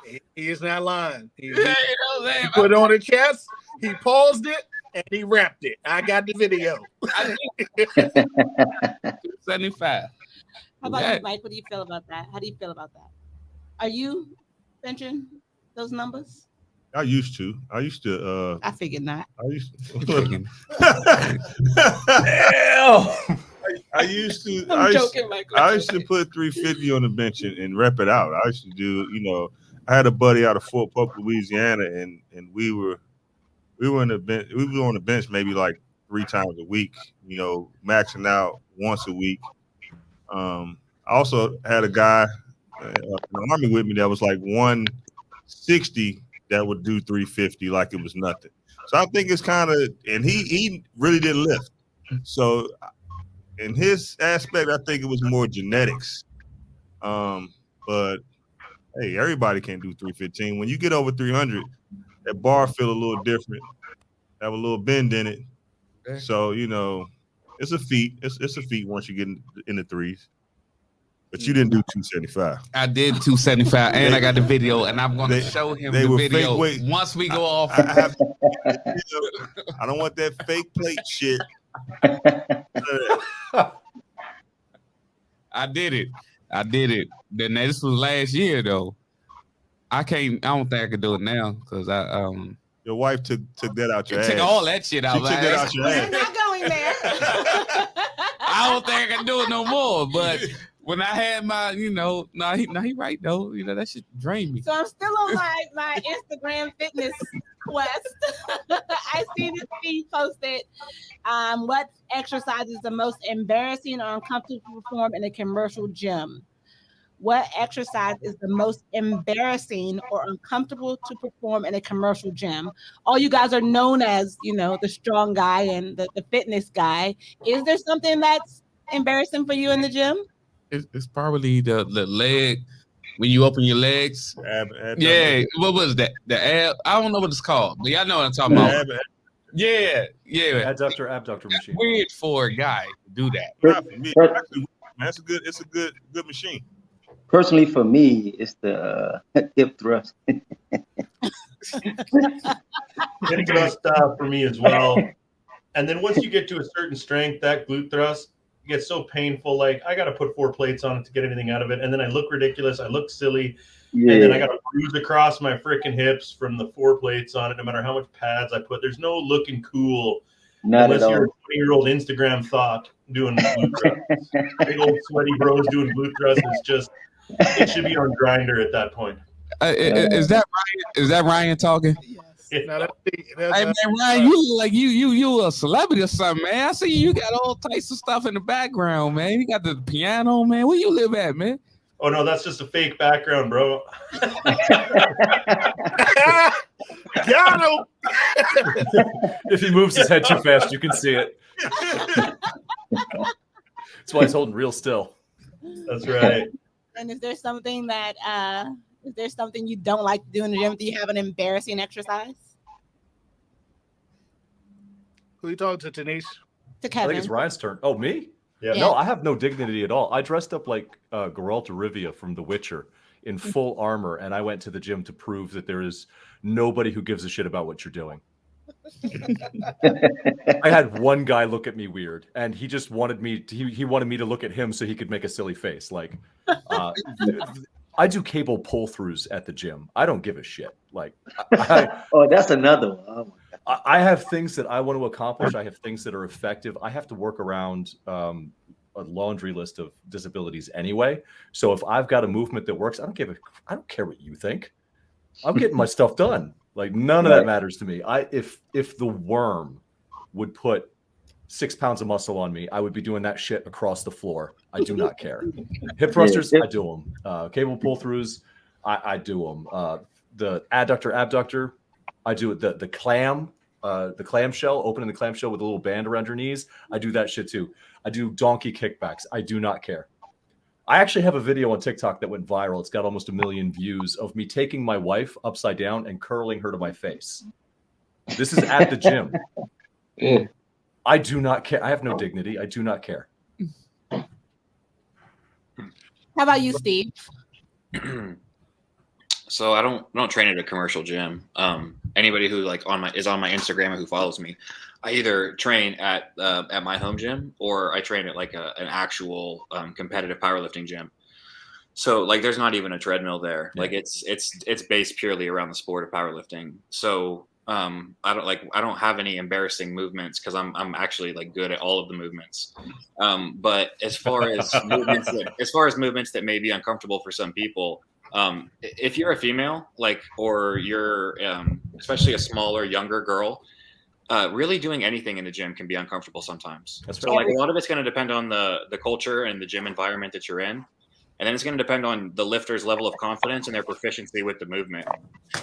He is not lying. He put it on the chest, he paused it, and he wrapped it. I got the video. 275. How about you, Mike? What do you feel about that? How do you feel about that? Are you benching those numbers? I used to. I figured not. I used to. I'm joking, Michael. I used to put 350 on the bench and rep it out. I used to do, I had a buddy out of Fort Polk, Louisiana, and we were on the bench. We were on the bench maybe like 3 times a week, maxing out once a week. I also had a guy in the Army with me that was like 160 that would do 350 like it was nothing. So I think it's kind of, and he really didn't lift. So in his aspect, I think it was more genetics. But hey, everybody can do 315. When you get over 300, that bar feel a little different, have a little bend in it. Okay. So, it's a feat. It's a feat once you get in the threes. But you didn't do 275. I did 275, and I got the video, and I'm going to show him the video once we go off. I don't want that fake plate shit. I did it. Then this was last year, though. I don't think I could do it now because your wife took that out your ass. Took all that shit out. She took that out your ass. We're not going there. I don't think I can do it no more, but. When I had my, he right though. That shit drained me. So I'm still on my Instagram fitness quest. I see this feed posted. What exercise is the most embarrassing or uncomfortable to perform in a commercial gym? what exercise is the most embarrassing or uncomfortable to perform in a commercial gym? All you guys are known as, the strong guy and the fitness guy. Is there something that's embarrassing for you in the gym? It's probably the leg when you open your legs. Ab Yeah, what was that? The ab? I don't know what it's called, but y'all know what I'm talking about. Yeah. Adductor, abductor machine. Weird for a guy to do that. Not for me. Actually, man, it's a good machine. Personally, for me, it's the hip thrust. Hip thrust for me as well. And then once you get to a certain strength, that glute thrust gets so painful. Like I got to put 4 plates on it to get anything out of it, and then I look ridiculous. I look silly, and then I got to bruise across my freaking hips from the 4 plates on it. No matter how much pads I put, there's no looking cool. Not unless at you're all. a 20-year-old Instagram thought doing glute thrust. Big old sweaty bros doing glute thrust is just. It should be on Grinder at that point. Is that Ryan? Is that Ryan talking? Yes. Hey man, Ryan, you look like you a celebrity or something, man. I see you got all types of stuff in the background, man. You got the piano, man. Where you live at, man? Oh no, that's just a fake background, bro. Got him. If he moves his head too fast, you can see it. That's why he's holding real still. That's right. And is there something you don't like to do in the gym? Do you have an embarrassing exercise? Who you talking to, Tanish? To Kevin. I think it's Ryan's turn. Oh, me? Yeah. No, I have no dignity at all. I dressed up like Geralt of Rivia from The Witcher in full armor, and I went to the gym to prove that there is nobody who gives a shit about what you're doing. I had one guy look at me weird, and he just wanted me he wanted me to look at him so he could make a silly face. Like, I do cable pull-throughs at the gym. I don't give a shit. Like, oh, that's another one. Oh, I have things that I want to accomplish. I have things that are effective. I have to work around a laundry list of disabilities anyway. So if I've got a movement that works, I don't care what you think. I'm getting my stuff done. Like, none of that matters to me. If the worm would put 6 pounds of muscle on me, I would be doing that shit across the floor. I do not care. Hip thrusters, I do them. Cable pull-throughs, I do them. The adductor, abductor, I do it. The clamshell, opening the clamshell with a little band around your knees, I do that shit too. I do donkey kickbacks. I do not care. I actually have a video on TikTok that went viral. It's got almost 1 million views of me taking my wife upside down and curling her to my face. This is at the gym. I do not care. I have no dignity. I do not care. How about you, Steve? So I don't train at a commercial gym. Anybody who is on my Instagram or who follows me, I either train at my home gym or I train at like an actual competitive powerlifting gym. So like there's not even a treadmill there. Yeah. Like it's based purely around the sport of powerlifting. So I don't have any embarrassing movements because I'm actually like good at all of the movements. But as far as movements that may be uncomfortable for some people, if you're a female, or you're especially a smaller, younger girl, really doing anything in the gym can be uncomfortable sometimes. So like a lot of it's going to depend on the culture and the gym environment that you're in. And then it's going to depend on the lifter's level of confidence and their proficiency with the movement.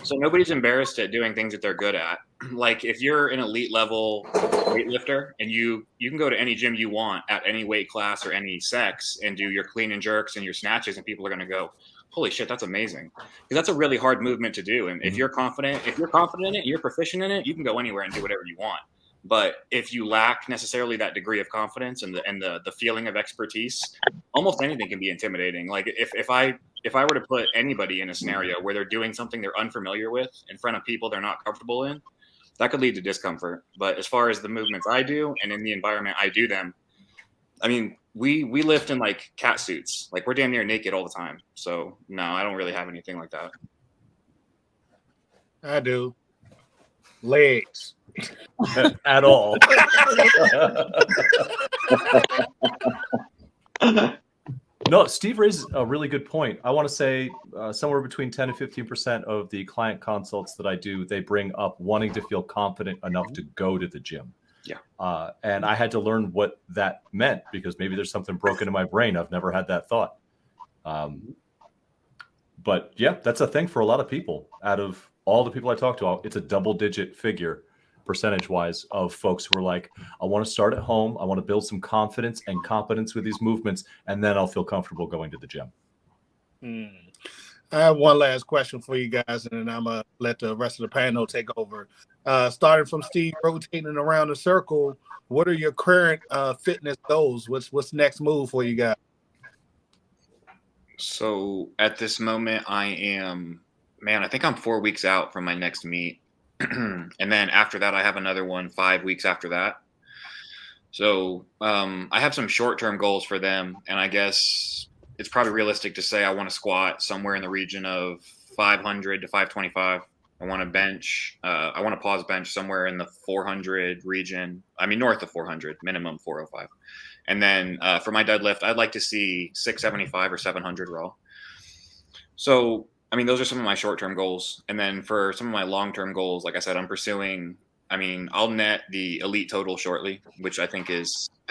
So nobody's embarrassed at doing things that they're good at. Like if you're an elite level weightlifter and you can go to any gym you want at any weight class or any sex and do your clean and jerks and your snatches, and people are going to go, holy shit, that's amazing. Because that's a really hard movement to do. And if you're confident in it, and you're proficient in it, you can go anywhere and do whatever you want. But if you lack necessarily that degree of confidence and the feeling of expertise, almost anything can be intimidating. Like if I were to put anybody in a scenario where they're doing something they're unfamiliar with in front of people they're not comfortable in, that could lead to discomfort. But as far as the movements I do and in the environment I do them, I mean, we lift in like cat suits. Like we're damn near naked all the time. So no, I don't really have anything like that. I do. Legs. At all. No, Steve raises a really good point. I want to say somewhere between 10 and 15% of the client consults that I do, they bring up wanting to feel confident enough to go to the gym. Yeah. And I had to learn what that meant because maybe there's something broken in my brain. I've never had that thought. But yeah, that's a thing for a lot of people. Out of all the people I talk to, it's a double-digit figure percentage-wise of folks who are like, I want to start at home. I want to build some confidence and competence with these movements, and then I'll feel comfortable going to the gym. I have one last question for you guys, and then I'm going to let the rest of the panel take over. Starting from Steve, rotating around the circle, what are your current fitness goals? What's next move for you guys? So at this moment, I think I'm 4 weeks out from my next meet. And then after that, I have another one 5 weeks after that. So I have some short-term goals for them. And I guess it's probably realistic to say I want to squat somewhere in the region of 500 to 525. I want to bench. I want to pause bench somewhere in the 400 region. I mean, north of 400, minimum 405. And then for my deadlift, I'd like to see 675 or 700 raw. So, I mean, those are some of my short-term goals. And then for some of my long-term goals, like I said, I'll net the elite total shortly, which I think at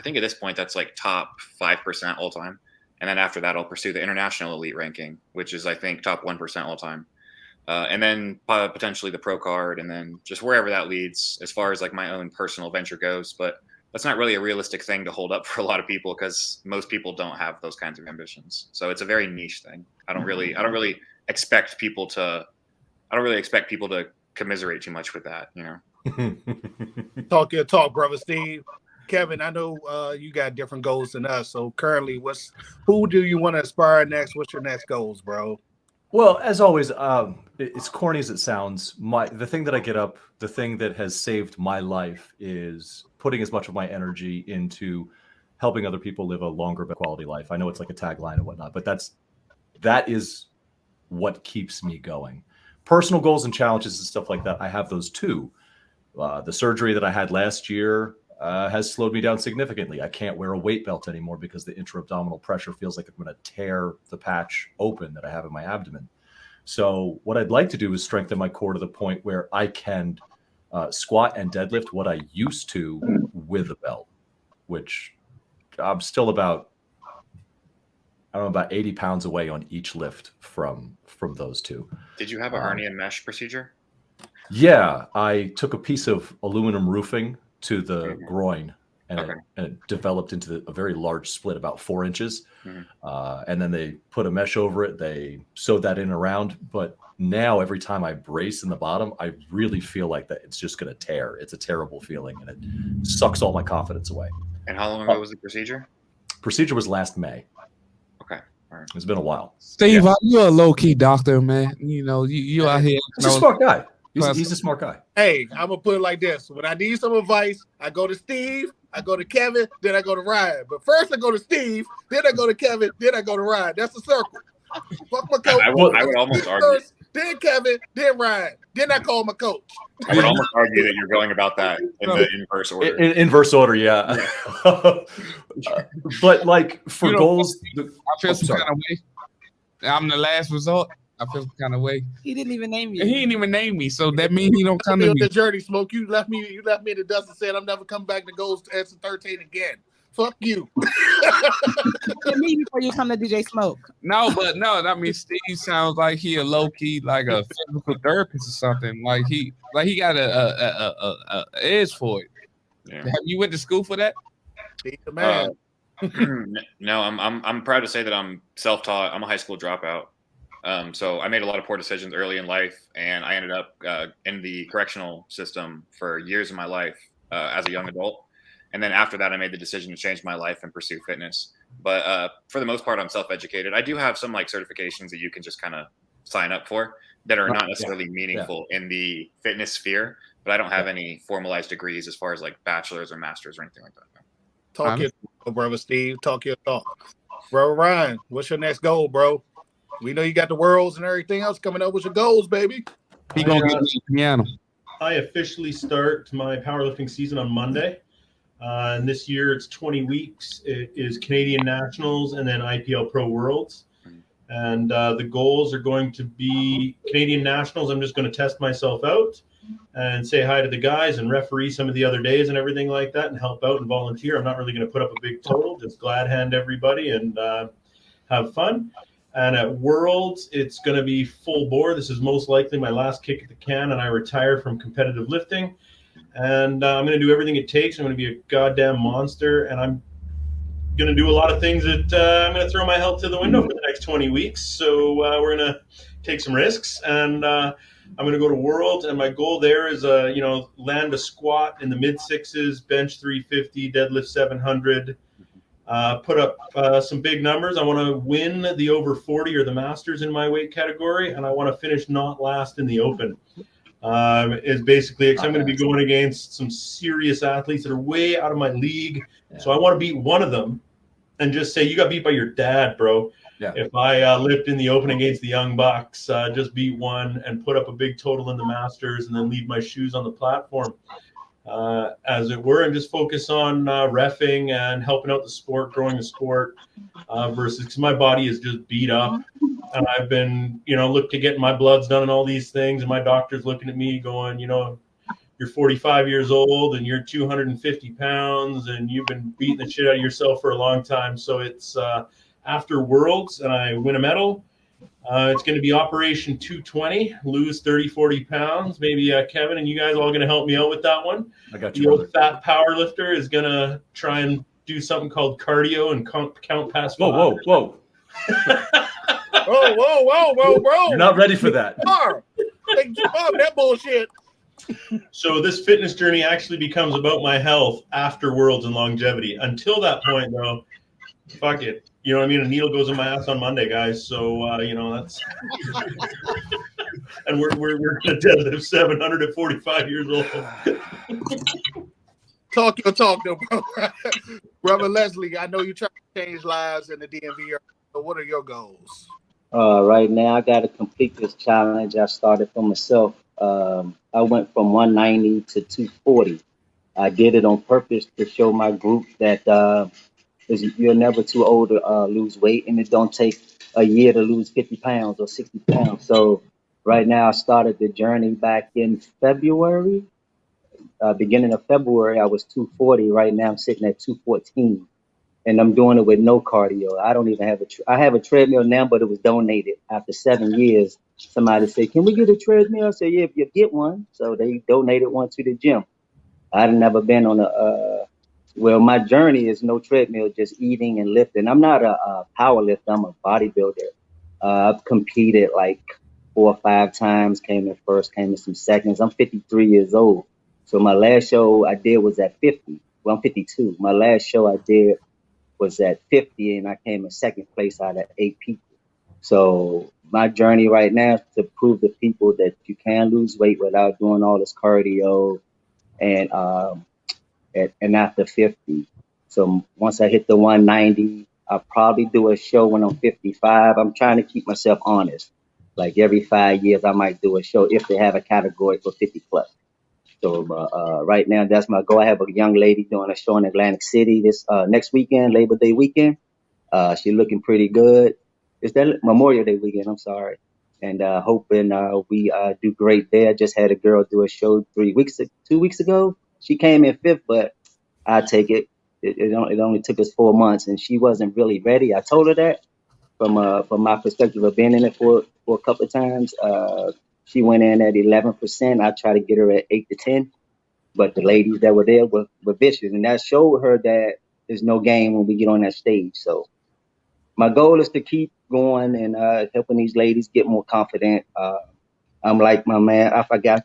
this point, that's like top 5% all time. And then after that, I'll pursue the international elite ranking, which is, I think, top 1% all time. And then potentially the pro card, and then just wherever that leads as far as like my own personal venture goes. But that's not really a realistic thing to hold up for a lot of people, because most people don't have those kinds of ambitions. So it's a very niche thing. I don't really expect people to commiserate too much with that, you know. Talk your talk, brother Steve. Kevin, I know you got different goals than us. So currently, who do you want to aspire next? What's your next goals, bro? Well, as always, it's corny as it sounds. The thing that I get up, the thing that has saved my life is putting as much of my energy into helping other people live a longer, better quality life. I know it's like a tagline and whatnot, but that is what keeps me going. Personal goals and challenges and stuff like that, I have those too. The surgery that I had last year has slowed me down significantly. I can't wear a weight belt anymore because the intra-abdominal pressure feels like I'm going to tear the patch open that I have in my abdomen. So what I'd like to do is strengthen my core to the point where I can squat and deadlift what I used to with a belt, which I'm still about 80 pounds away on each lift from those two. Did you have a hernia mesh procedure? Yeah, I took a piece of aluminum roofing to the groin, and it developed into a very large split, about 4 inches. And then they put a mesh over it. They sewed that in around. But now every time I brace in the bottom, I really feel like that it's just going to tear. It's a terrible feeling, and it sucks all my confidence away. And how long ago was the procedure? Procedure was last May. Okay. All right. It's been a while. Steve, you're a low-key doctor, man. You know, you out here. He's a smart guy. He's a smart guy. Hey, I'm going to put it like this. When I need some advice, I go to Steve, I go to Kevin, then I go to Ryan. But first I go to Steve, then I go to Kevin, then I go to Ryan. That's a circle. Fuck my coach. I would almost argue. First, then Kevin, then Ryan. Then I call my coach. I would almost argue that you're going about that in the inverse order. Inverse order, yeah. But like for goals, I feel some kind of way. I'm the last resort. I feel some kind of way. He didn't even name you. He didn't even name me, so that means he don't come to me. The journey, Smoke. You left me in the dust and said I'm never coming back to Goals to answer 13 again. Fuck you. Me before you come to DJ Smoke. No, I mean Steve sounds like he a low key like a physical therapist or something. Like he got a edge for it. Yeah. Have you went to school for that? He's the man. No, I'm proud to say that I'm self-taught. I'm a high school dropout. So I made a lot of poor decisions early in life, and I ended up in the correctional system for years of my life as a young adult. And then after that, I made the decision to change my life and pursue fitness. But for the most part, I'm self-educated. I do have some like certifications that you can just kind of sign up for that are not necessarily meaningful in the fitness sphere, but I don't have any formalized degrees as far as like bachelor's or master's or anything like that. Talk your talk, brother Steve. Talk your talk. Bro Ryan, what's your next goal, bro? We know you got the worlds and everything else coming up. What's your goals, baby? He gonna get me a piano. I officially start my powerlifting season on Monday. And this year it's 20 weeks. It is Canadian Nationals and then IPL Pro Worlds. And the goals are going to be Canadian Nationals. I'm just going to test myself out and say hi to the guys and referee some of the other days and everything like that and help out and volunteer. I'm not really going to put up a big total, just glad hand everybody and have fun. And at Worlds, it's going to be full bore. This is most likely my last kick at the can, and I retire from competitive lifting. And I'm going to do everything it takes. I'm going to be a goddamn monster, and I'm going to do a lot of things that I'm going to throw my health to the window for the next 20 weeks. So we're going to take some risks, and I'm going to go to Worlds, and my goal there is, land a squat in the mid sixes, bench 350, deadlift 700. Put up some big numbers. I want to win the over 40 or the Masters in my weight category, and I want to finish not last in the Open. Is basically, because I'm going to be going against some serious athletes that are way out of my league. Yeah. So I want to beat one of them and just say, you got beat by your dad, bro. Yeah. If I lift in the Open against the Young Bucks, just beat one and put up a big total in the Masters and then leave my shoes on the platform. As it were, and just focus on reffing and helping out the sport, growing the sport, versus because my body is just beat up, and I've been, look to get my bloods done and all these things, and my doctor's looking at me going, you're 45 years old and you're 250 pounds and you've been beating the shit out of yourself for a long time. So it's after Worlds and I win a medal. It's going to be Operation 220, lose 30, 40 pounds. Maybe Kevin and you guys all going to help me out with that one. I got you. The old fat power lifter is going to try and do something called cardio and count past. Whoa. Whoa, bro. You're not ready for that. That bullshit. So this fitness journey actually becomes about my health after Worlds and longevity. Until that point, though, fuck it. You know what I mean? A needle goes in my ass on Monday, guys. So that's and we're gonna deadlift 700 at 45 years old. Talk your talk, though, bro. Brother Leslie, I know you're trying to change lives in the DMV. So what are your goals? Right now, I got to complete this challenge I started for myself. I went from 190 to 240. I did it on purpose to show my group that you're never too old to lose weight, and it don't take a year to lose 50 pounds or 60 pounds. So right now, I started the journey back in February. Beginning of February, I was 240. Right now, I'm sitting at 214, and I'm doing it with no cardio. I don't even have I have a treadmill now, but it was donated after 7 years. Somebody said, "Can we get a treadmill?" I said, "Yeah, if you get one." So they donated one to the gym. I'd never been on well, my journey is no treadmill, just eating and lifting. I'm not a power lifter. I'm a bodybuilder. I've competed like 4 or 5 times, came in first, came in some seconds. I'm 53 years old. So my last show I did was at 50. Well, I'm 52. My last show I did was at 50, and I came in second place out of 8 people. So my journey right now is to prove to people that you can lose weight without doing all this cardio and after 50. So once I hit the 190, I'll probably do a show when I'm 55. I'm trying to keep myself honest. Like every 5 years, I might do a show if they have a category for 50 plus. So right now, that's my goal. I have a young lady doing a show in Atlantic City this next weekend, Labor Day weekend. She's looking pretty good. It's that Memorial Day weekend, I'm sorry. And hoping we do great there. I just had a girl do a show 2 weeks ago. She came in 5th, but I take it. It only took us 4 months, and she wasn't really ready. I told her that from my perspective of being in it for a couple of times. She went in at 11%. I try to get her at 8 to 10, but the ladies that were there were vicious, and that showed her that there's no game when we get on that stage. So my goal is to keep going and helping these ladies get more confident. I'm like my man. I forgot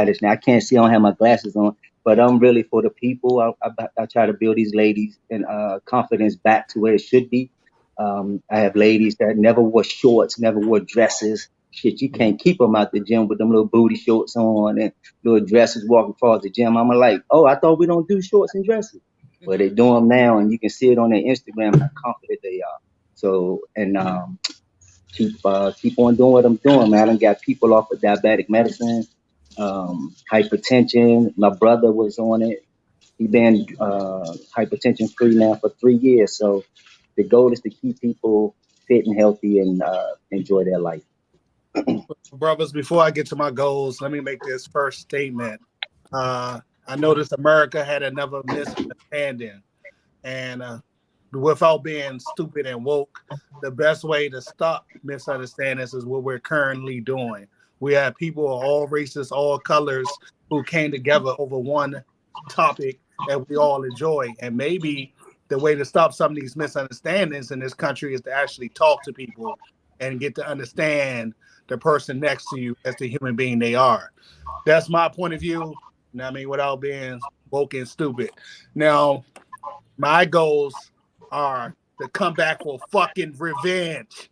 his name. I can't see. I don't have my glasses on, but I'm really for the people. I try to build these ladies and confidence back to where it should be. I have ladies that never wore shorts, never wore dresses. Shit, you can't keep them out the gym with them little booty shorts on and little dresses walking across the gym. I'm like, oh, I thought we don't do shorts and dresses. But they do them now, and you can see it on their Instagram how confident they are. So, and keep on doing what I'm doing, man. I done got people off of diabetic medicine, hypertension. My brother was on it. He been hypertension free now for 3 years. So the goal is to keep people fit and healthy and enjoy their life. Brothers, before I get to my goals, let me make this first statement. I noticed America had another misunderstanding, and without being stupid and woke, the best way to stop misunderstandings is what we're currently doing. We have people of all races, all colors who came together over one topic that we all enjoy. And maybe the way to stop some of these misunderstandings in this country is to actually talk to people and get to understand the person next to you as the human being they are. That's my point of view. I mean, without being woke and stupid. Now, my goals are to come back for fucking revenge.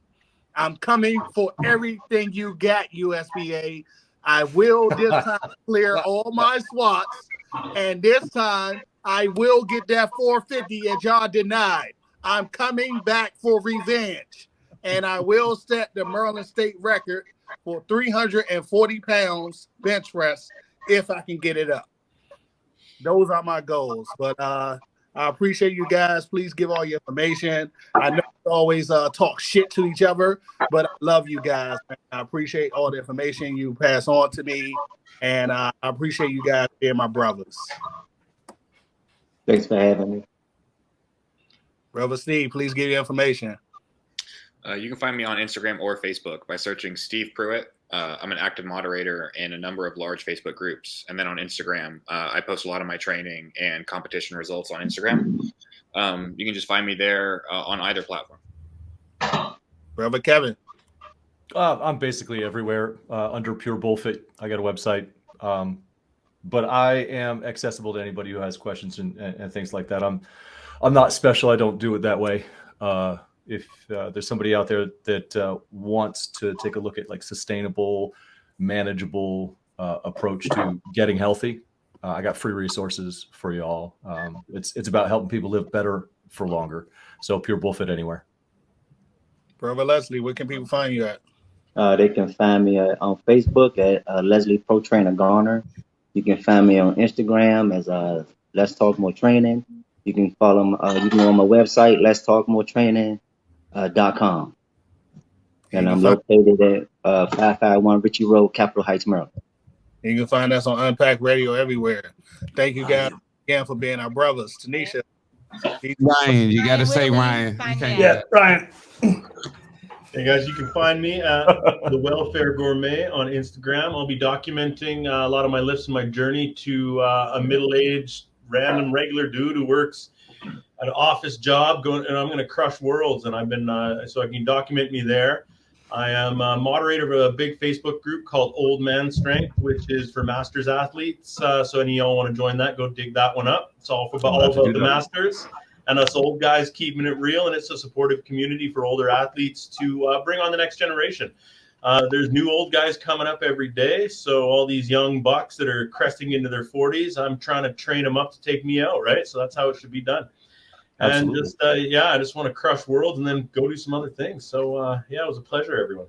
I'm coming for everything you got, USBA. I will this time clear all my SWATs, and this time I will get that 450 that y'all denied. I'm coming back for revenge, and I will set the Maryland State record for 340 pounds bench press if I can get it up. Those are my goals, but I appreciate you guys. Please give all your information. I know we always talk shit to each other, but I love you guys. I appreciate all the information you pass on to me, and I appreciate you guys being my brothers. Thanks for having me. Brother Steve, please give your information. You can find me on Instagram or Facebook by searching Steve Pruitt. I'm an active moderator in a number of large Facebook groups. And then on Instagram, I post a lot of my training and competition results on Instagram. You can just find me there on either platform. Brother Kevin. I'm basically everywhere under Pure Bullfit. I got a website. But I am accessible to anybody who has questions and things like that. I'm not special. I don't do it that way. If there's somebody out there that wants to take a look at like sustainable, manageable approach to getting healthy, I got free resources for y'all. It's about helping people live better for longer. So Pure Bullfit anywhere. Brother Leslie, where can people find you at? They can find me on Facebook at Leslie Pro Trainer Garner. You can find me on Instagram as Let's Talk More Training. You can follow you can go on my website, letstalkmoretraining.com. And I'm located at 551 Ritchie Road, Capitol Heights, Maryland. You can find us on Unpack Radio everywhere. Thank you guys again for being our brothers. Tanisha. Ryan, you got to say Ryan. Yeah, Ryan. Hey guys, you can find me at The Welfare Gourmet on Instagram. I'll be documenting a lot of my lifts and my journey to a middle-aged, random, regular dude who works an office job, and I'm going to crush worlds. And I've been so I can document me there. I am a moderator of a big Facebook group called Old Man Strength, which is for masters athletes. So any of y'all want to join that, go dig that one up. It's all about the masters and us old guys keeping it real, and it's a supportive community for older athletes to bring on the next generation. There's new old guys coming up every day, so all these young bucks that are cresting into their 40s, I'm trying to train them up to take me out, right? So that's how it should be done. Absolutely. And just I just want to crush worlds and then go do some other things. So it was a pleasure, everyone.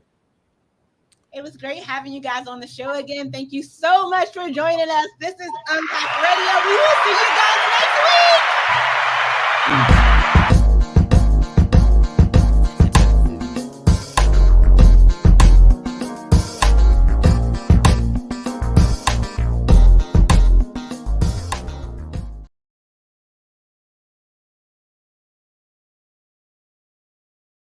It was great having you guys on the show again. Thank you so much for joining us. This is Unpack Radio. We will see you guys next week.